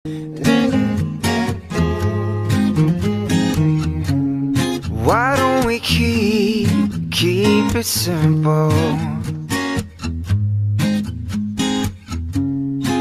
Why don't we keep it simple?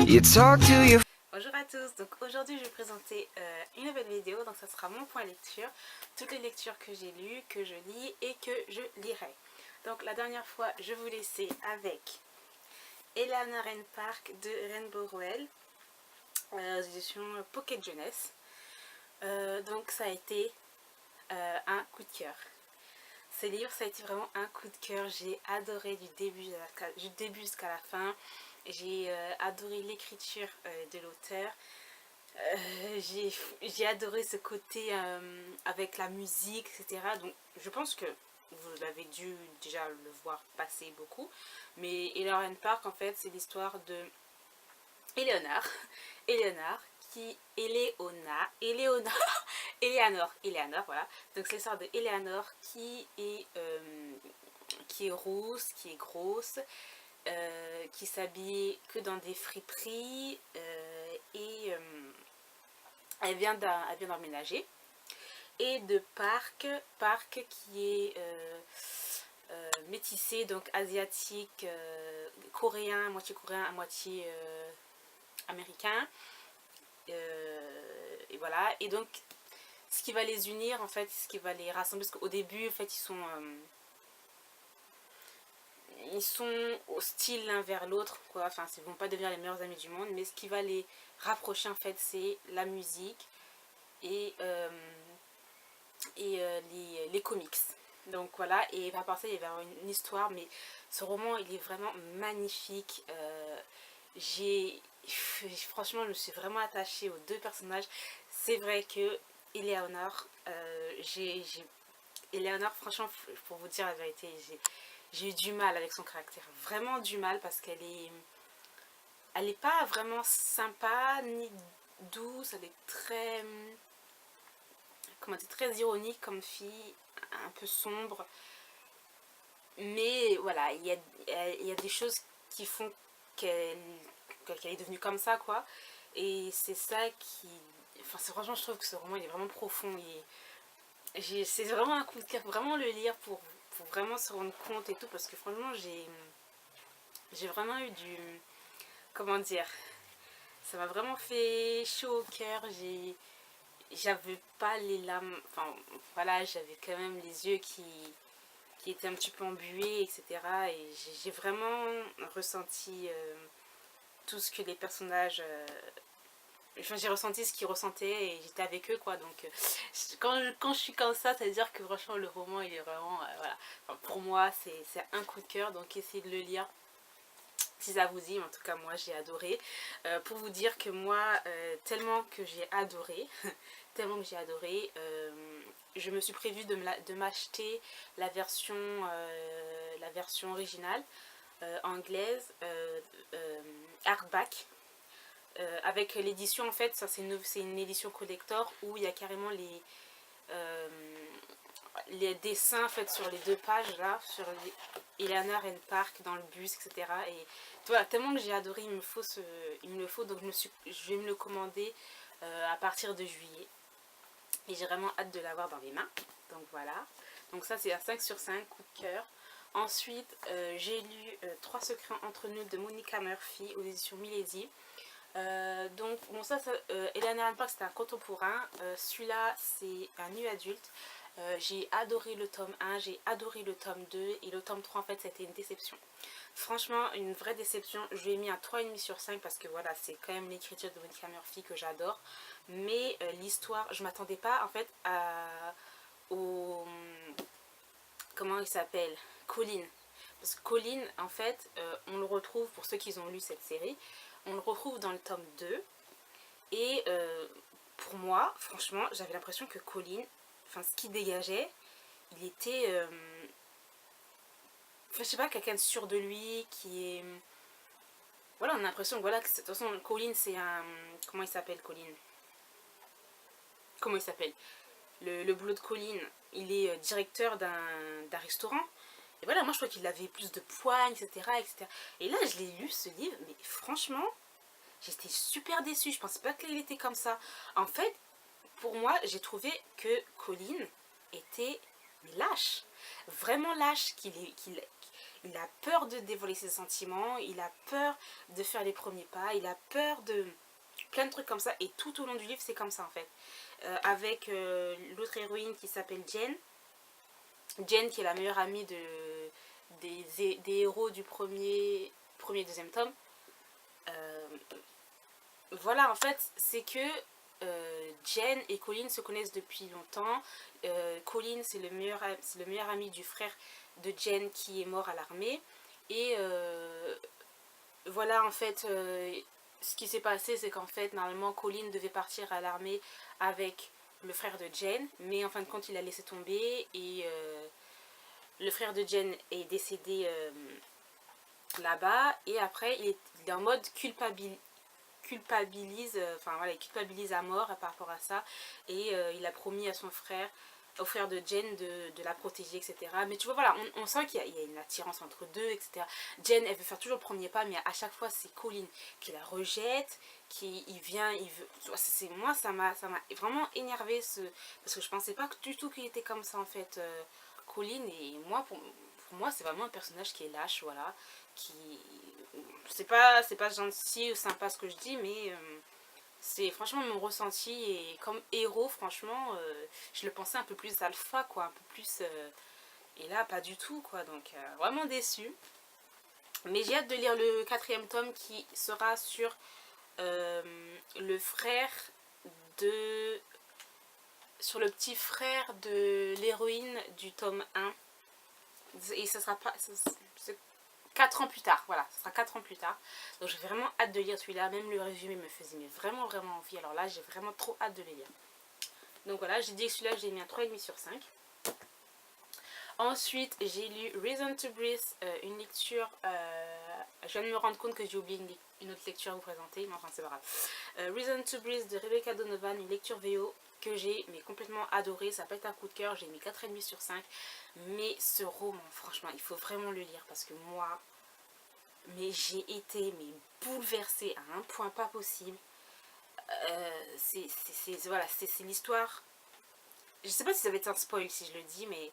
You talk to your... Bonjour à tous, donc aujourd'hui je vais présenter une nouvelle vidéo, donc ça sera mon point lecture, toutes les lectures que j'ai lues, que je lis et que je lirai. Donc la dernière fois je vous laissais avec Eleanor Park de Rainbow Rowell, aux éditions Pocket Jeunesse. Donc ça a été un coup de cœur. Ce livre, ça a été vraiment un coup de cœur. J'ai adoré du début jusqu'à la fin. J'ai adoré l'écriture de l'auteur. J'ai adoré ce côté avec la musique, etc. Donc je pense que vous avez dû déjà le voir passer beaucoup. Mais Eleanor Park, en fait, c'est l'histoire de Eleanor, voilà. Donc c'est l'histoire de Eleanor qui est rousse, qui est grosse, qui s'habille que dans des friperies et elle vient d'emménager. Et de Park qui est métissé, donc asiatique, coréen, à moitié américain. Et voilà. Et donc, ce qui va les unir, en fait, ce qui va les rassembler, parce qu'au début, en fait, ils sont hostiles l'un vers l'autre, quoi. Enfin, ils ne vont pas devenir les meilleurs amis du monde, mais ce qui va les rapprocher, en fait, c'est la musique et les comics. Donc voilà, et à part ça, il va y avoir une histoire, mais ce roman, il est vraiment magnifique. Franchement, je me suis vraiment attachée aux deux personnages. C'est vrai que Eleanor, Eleanor, franchement, pour vous dire la vérité, j'ai eu du mal avec son caractère, vraiment du mal, parce qu'elle est pas vraiment sympa ni douce. Elle est très, comment dire, très ironique comme fille, un peu sombre. Mais voilà, il y a des choses qui font qu'elle est devenue comme ça, quoi. Et c'est ça qui... Enfin, franchement, je trouve que ce roman, il est vraiment profond. C'est vraiment un coup de cœur, vraiment le lire pour vraiment se rendre compte et tout, parce que franchement, j'ai vraiment eu du... Comment dire? Ça m'a vraiment fait chaud au cœur. J'avais pas les larmes... Enfin, voilà, j'avais quand même les yeux qui étaient un petit peu embués, etc. Et j'ai vraiment ressenti tout ce que les personnages... Enfin, j'ai ressenti ce qu'ils ressentaient et j'étais avec eux, quoi. Donc quand je suis comme ça c'est à dire que franchement le roman il est vraiment voilà, enfin, pour moi c'est un coup de cœur. Donc essayez de le lire si ça vous dit. Mais en tout cas moi j'ai adoré. Pour vous dire que moi tellement que j'ai adoré je me suis prévu de m'acheter la version originale anglaise, hardback. Avec l'édition, en fait, ça c'est une édition collector où il y a carrément les dessins faits sur les deux pages là, sur Eleanor Park dans le bus, etc. Et voilà, tellement que j'ai adoré, il me le faut, donc je vais me le commander à partir de juillet. Et j'ai vraiment hâte de l'avoir dans les mains. Donc voilà. Donc ça c'est un 5 sur 5, coup de cœur. Ensuite, j'ai lu 3 secrets entre nous de Monica Murphy aux éditions Milady. Donc bon Eleanor Park c'est un contemporain, celui-là c'est un nu adulte. J'ai adoré le tome 1, j'ai adoré le tome 2 et le tome 3 en fait c'était une déception. Franchement une vraie déception. Je lui ai mis un 3,5 sur 5 parce que voilà c'est quand même l'écriture de Monica Murphy que j'adore. Mais l'histoire, je m'attendais pas en fait au... Comment il s'appelle, Colin. Parce que Colin en fait on le retrouve, pour ceux qui ont lu cette série, on le retrouve dans le tome 2. Et pour moi, franchement, j'avais l'impression que Colin, enfin ce qu'il dégageait, il était... enfin, je sais pas, quelqu'un de sûr de lui, qui est... Voilà, on a l'impression que voilà, de toute façon, Colin c'est un... Comment il s'appelle, Colin? Comment il s'appelle? Le boulot de Colin, il est directeur d'un restaurant. Et voilà, moi je crois qu'il avait plus de poigne, etc., etc. Et là, je l'ai lu ce livre, mais franchement... j'étais super déçue, je pensais pas qu'il était comme ça. En fait, pour moi, j'ai trouvé que Colin était lâche, vraiment lâche, il a peur de dévoiler ses sentiments, il a peur de faire les premiers pas, il a peur de plein de trucs comme ça, et tout au long du livre c'est comme ça en fait. Avec l'autre héroïne qui s'appelle Jen, qui est la meilleure amie des héros du premier deuxième tome. Voilà, en fait, c'est que Jen et Colin se connaissent depuis longtemps. Colin, c'est le meilleur ami du frère de Jen qui est mort à l'armée. Et voilà, en fait, ce qui s'est passé, c'est qu'en fait, normalement, Colin devait partir à l'armée avec le frère de Jen, mais en fin de compte, il a laissé tomber et le frère de Jen est décédé là-bas. Et après, il est en mode culpabilise, enfin voilà, il culpabilise à mort par rapport à ça, et il a promis à son frère, au frère de Jen, de la protéger, etc. Mais tu vois, voilà, on sent qu'il y a une attirance entre deux, etc. Jen, elle veut faire toujours le premier pas, mais à chaque fois, c'est Colin qui la rejette, il vient, il veut... Moi, ça m'a vraiment énervé, parce que je pensais pas du tout qu'il était comme ça, en fait, Colin, et moi, pour moi, c'est vraiment un personnage qui est lâche, voilà, qui... C'est pas gentil ou sympa ce que je dis, mais c'est franchement mon ressenti, et comme héros, franchement, je le pensais un peu plus alpha, quoi, un peu plus... et là, pas du tout, quoi, donc vraiment déçu. Mais j'ai hâte de lire le 4e tome qui sera sur le frère de... sur le petit frère de l'héroïne du tome 1. Et ça sera pas... c'est 4 ans plus tard, voilà, ça sera 4 ans plus tard. Donc j'ai vraiment hâte de lire celui-là, même le résumé me faisait mais vraiment envie. Alors là, j'ai vraiment trop hâte de le lire. Donc voilà, j'ai dit que celui-là, j'ai mis un 3,5 sur 5. Ensuite, j'ai lu Reason to Breathe, une lecture... je viens de me rendre compte que j'ai oublié une autre lecture à vous présenter, mais enfin c'est pas grave. Reason to Breathe de Rebecca Donovan, une lecture VO que j'ai complètement adoré. Ça peut être un coup de cœur, j'ai mis 4,5 sur 5. Mais ce roman, franchement, il faut vraiment le lire parce que moi, j'ai été bouleversée à un point pas possible. Voilà, c'est l'histoire. Je sais pas si ça va être un spoil si je le dis, mais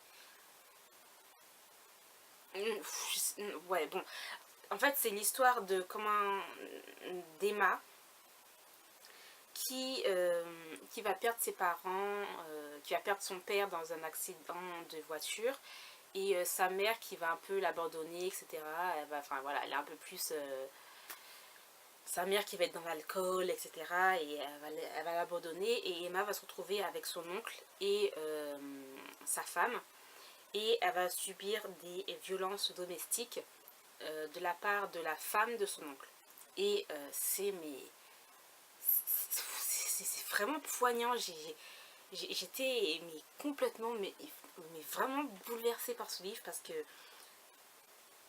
ouais, bon. En fait, c'est l'histoire de d'Emma qui va perdre ses parents, qui va perdre son père dans un accident de voiture, et sa mère qui va un peu l'abandonner, etc. Enfin voilà, elle est un peu plus... sa mère qui va être dans l'alcool, etc. Et elle va l'abandonner, et Emma va se retrouver avec son oncle et sa femme, et elle va subir des violences domestiques de la part de la femme de son oncle. Et c'est vraiment poignant. J'étais complètement vraiment bouleversée par ce livre parce que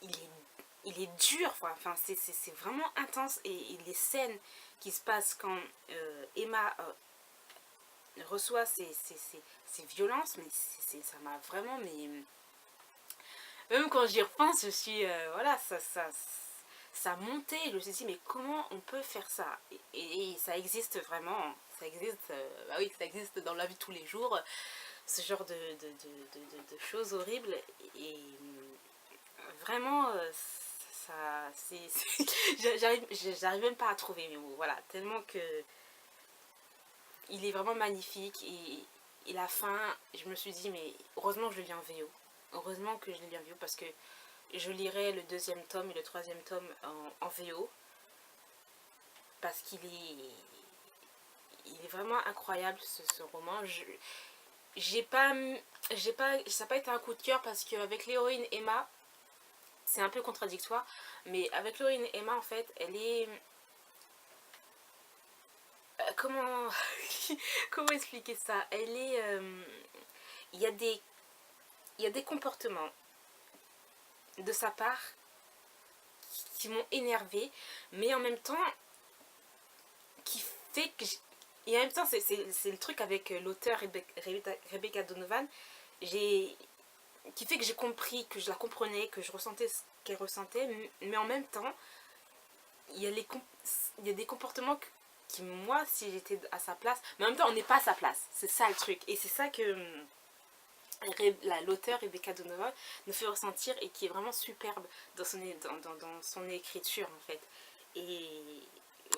il est dur, enfin c'est vraiment intense, et les scènes qui se passent quand Emma reçoit ces violences, mais ça m'a vraiment, même quand j'y repense, je suis voilà, ça montait, je me suis dit mais comment on peut faire ça, et ça existe vraiment, ça existe, bah oui, ça existe dans la vie de tous les jours, ce genre de choses horribles, et vraiment ça j'arrive même pas à trouver mes mots, voilà, tellement que il est vraiment magnifique, et la fin, je me suis dit mais heureusement que je le lis en VO, heureusement que je l'ai lu en VO, parce que je lirai le 2e tome et le 3e tome en VO, parce qu'il est vraiment incroyable, ce roman. Ça n'a pas été un coup de cœur parce qu'avec l'héroïne Emma, c'est un peu contradictoire, mais avec l'héroïne Emma, en fait, elle est... comment comment expliquer ça, elle est... il y a des comportements de sa part qui m'ont énervée, mais en même temps qui fait que et en même temps c'est le truc avec l'auteur Rebecca Donovan, qui fait que j'ai compris, que je la comprenais, que je ressentais ce qu'elle ressentait, mais en même temps il y a des comportements qui, moi, si j'étais à sa place, mais en même temps, on n'est pas à sa place. C'est ça le truc. Et c'est ça que l'auteur Rebecca Donovan nous fait ressentir et qui est vraiment superbe dans son écriture, en fait. Et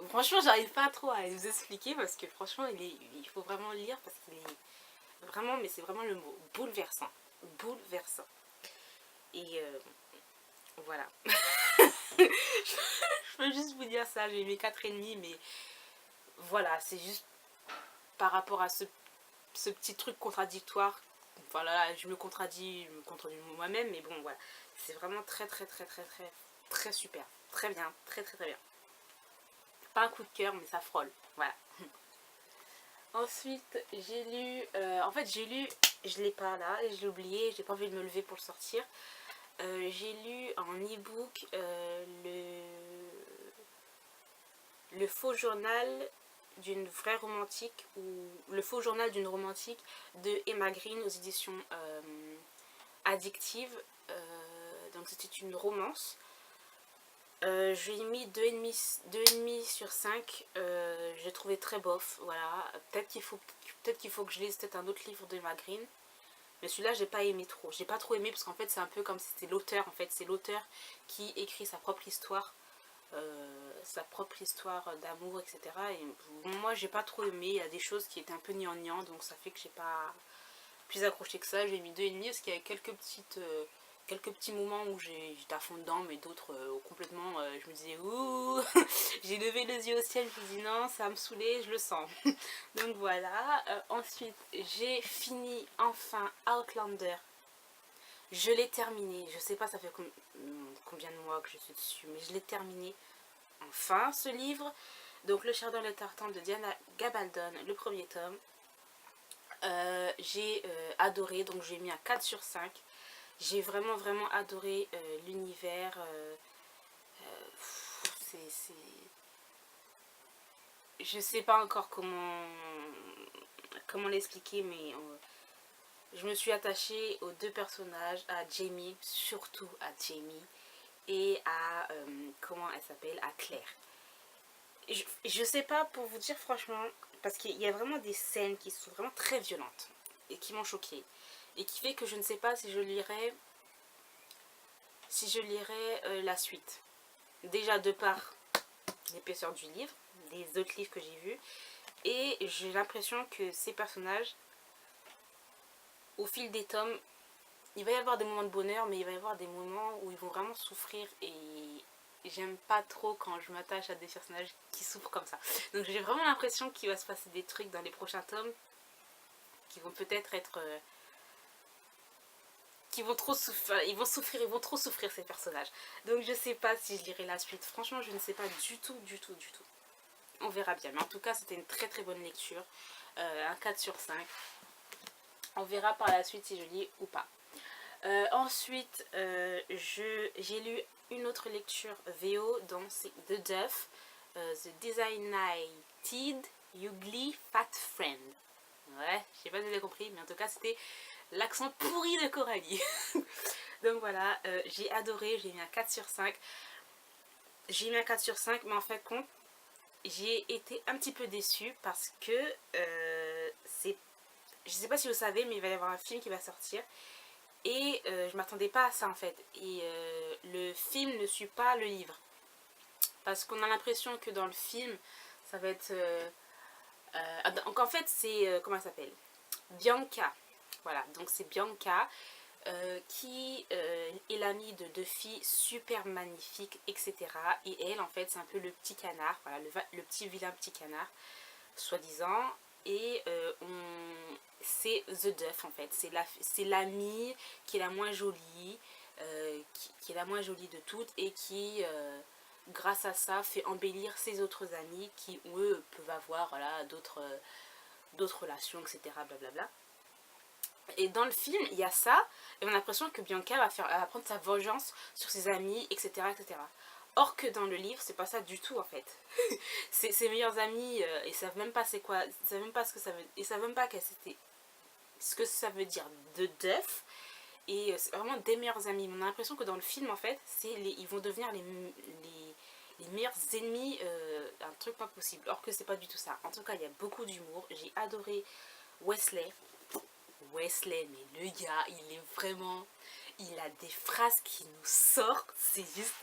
franchement, j'arrive pas trop à vous expliquer parce que franchement, il faut vraiment le lire parce qu'il est vraiment, mais c'est vraiment le mot, bouleversant. Bouleversant. Et voilà. Je peux juste vous dire ça, j'ai aimé 4,5, mais voilà, c'est juste par rapport à ce petit truc contradictoire. Voilà, je me contredis moi-même, mais bon, voilà. C'est vraiment très, très, très, très, très, très super. Très bien, très, très, très bien. Pas un coup de cœur, mais ça frôle. Voilà. Ensuite, j'ai lu... en fait, j'ai lu... Je l'ai pas là, j'ai oublié, j'ai pas envie de me lever pour le sortir. J'ai lu en e-book le faux journal d'une vraie romantique, ou le faux journal d'une romantique de Emma Green aux éditions Addictive. Donc c'était une romance. Je lui ai mis 2,5 sur 5. J'ai trouvé très bof. Voilà. Peut-être qu'il faut que je lise peut-être un autre livre de Emma Green. Mais celui-là, j'ai pas aimé trop. J'ai pas trop aimé parce qu'en fait, c'est un peu comme si c'était l'auteur. En fait, c'est l'auteur qui écrit sa propre histoire. D'amour, etc. Et moi, j'ai pas trop aimé. Il y a des choses qui étaient un peu gnangnan. Donc ça fait que j'ai pas plus accroché que ça. J'ai mis 2,5 parce qu'il y avait quelques petits moments où j'étais à fond dedans, mais d'autres complètement, je me disais ouh, j'ai levé les yeux au ciel, je me dis non, ça va me saouler, je le sens. Donc voilà. Ensuite, j'ai fini enfin Outlander. Je l'ai terminé, je sais pas ça fait combien de mois que je suis dessus, mais je l'ai terminé enfin ce livre. Donc Le Chardon et le Tartan de Diana Gabaldon, le premier tome. J'ai adoré, donc j'ai mis un 4 sur 5. J'ai vraiment vraiment adoré l'univers. Je sais pas encore comment l'expliquer, mais je me suis attachée aux deux personnages, à Jamie, surtout à Jamie, et à comment elle s'appelle, à Claire. Je sais pas pour vous dire franchement, parce qu'il y a vraiment des scènes qui sont vraiment très violentes et qui m'ont choquée, et qui fait que je ne sais pas si je lirai la suite. Déjà de par l'épaisseur du livre, des autres livres que j'ai vus, et j'ai l'impression que ces personnages, au fil des tomes, il va y avoir des moments de bonheur, mais il va y avoir des moments où ils vont vraiment souffrir, et j'aime pas trop quand je m'attache à des personnages qui souffrent comme ça. Donc j'ai vraiment l'impression qu'il va se passer des trucs dans les prochains tomes qui vont peut-être être... qui vont trop souffrir, ils vont trop souffrir ces personnages. Donc je sais pas si je lirai la suite. Franchement, je ne sais pas du tout. On verra bien. Mais en tout cas, c'était une très très bonne lecture. Un 4 sur 5. On verra par la suite si je lis ou pas. Ensuite, j'ai lu une autre lecture VO, donc c'est The Duff, The Designated Ugly Fat Friend. Ouais, je sais pas si vous avez compris, mais en tout cas, c'était l'accent pourri de Coralie. Donc voilà, j'ai adoré, j'ai mis un 4 sur 5. J'ai mis un 4 sur 5, mais en fait, compte, j'ai été un petit peu déçue parce que je sais pas si vous savez, mais il va y avoir un film qui va sortir. Et je m'attendais pas à ça en fait. Et le film ne suit pas le livre. Parce qu'on a l'impression que dans le film, ça va être... donc en fait, c'est... comment elle s'appelle? Bianca. Voilà, donc c'est Bianca qui est l'amie de deux filles super magnifiques, etc. Et elle, en fait, c'est un peu le petit canard. Voilà, le petit vilain petit canard, soi-disant. Et c'est The Duff en fait, c'est l'amie qui est la moins jolie, qui est la moins jolie de toutes, et qui grâce à ça fait embellir ses autres amis qui eux peuvent avoir voilà, d'autres relations, etc. Blablabla. Et dans le film il y a ça, et on a l'impression que Bianca elle va prendre sa vengeance sur ses amis, etc. etc. Or que dans le livre, c'est pas ça du tout en fait. Ses meilleurs amis, ils savent même pas c'est quoi, ils savent même pas ce que ça veut, ils savent même pas ce que ça veut dire de Duff. Et c'est vraiment des meilleurs amis. On a l'impression que dans le film en fait, ils vont devenir les meilleurs ennemis, un truc pas possible. Or que c'est pas du tout ça. En tout cas, il y a beaucoup d'humour. J'ai adoré Wesley. Wesley, mais le gars, il est vraiment... Il a des phrases qui nous sortent. C'est juste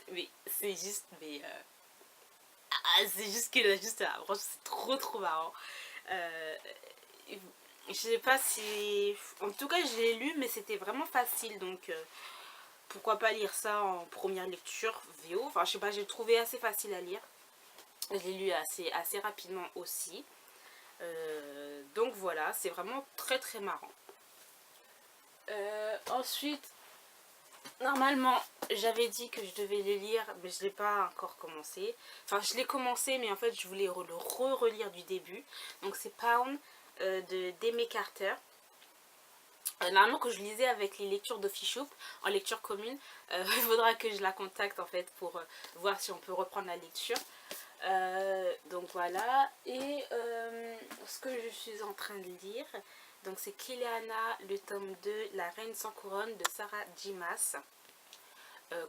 qu'il a juste... franchement, c'est trop marrant. Euh, je sais pas si... En tout cas, je l'ai lu, mais c'était vraiment facile. Donc, pourquoi pas lire ça en première lecture VO. Enfin, je sais pas, j'ai trouvé assez facile à lire. Je l'ai lu assez rapidement aussi. Donc voilà, c'est vraiment très marrant. Ensuite, normalement, j'avais dit que je devais les lire, mais je ne l'ai pas encore commencé. Enfin, je l'ai commencé, mais en fait, je voulais le relire du début. Donc, c'est Pound de d'Aimé Carter. Normalement, que je lisais avec les lectures d'Officioup, en lecture commune, il faudra que je la contacte en fait pour voir si on peut reprendre la lecture. Donc voilà, et ce que je suis en train de lire, donc c'est Kileana, le tome 2, La Reine sans couronne de Sarah J. Maas.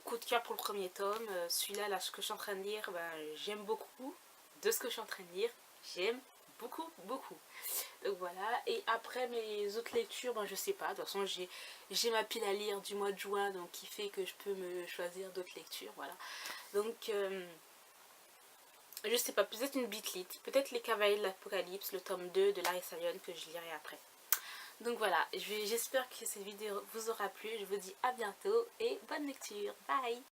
Coup de cœur pour le premier tome. Celui-là, là, ce que je suis en train de lire, j'aime beaucoup. De ce que je suis en train de lire, j'aime beaucoup. Donc voilà, et après mes autres lectures, je sais pas, de toute façon j'ai ma pile à lire du mois de juin, donc qui fait que je peux me choisir d'autres lectures, voilà. Donc je sais pas, peut-être une bitlit, peut-être Les Cavaliers de l'Apocalypse, le tome 2 de Larry Sion que je lirai après. Donc voilà, j'espère que cette vidéo vous aura plu, je vous dis à bientôt et bonne lecture, bye.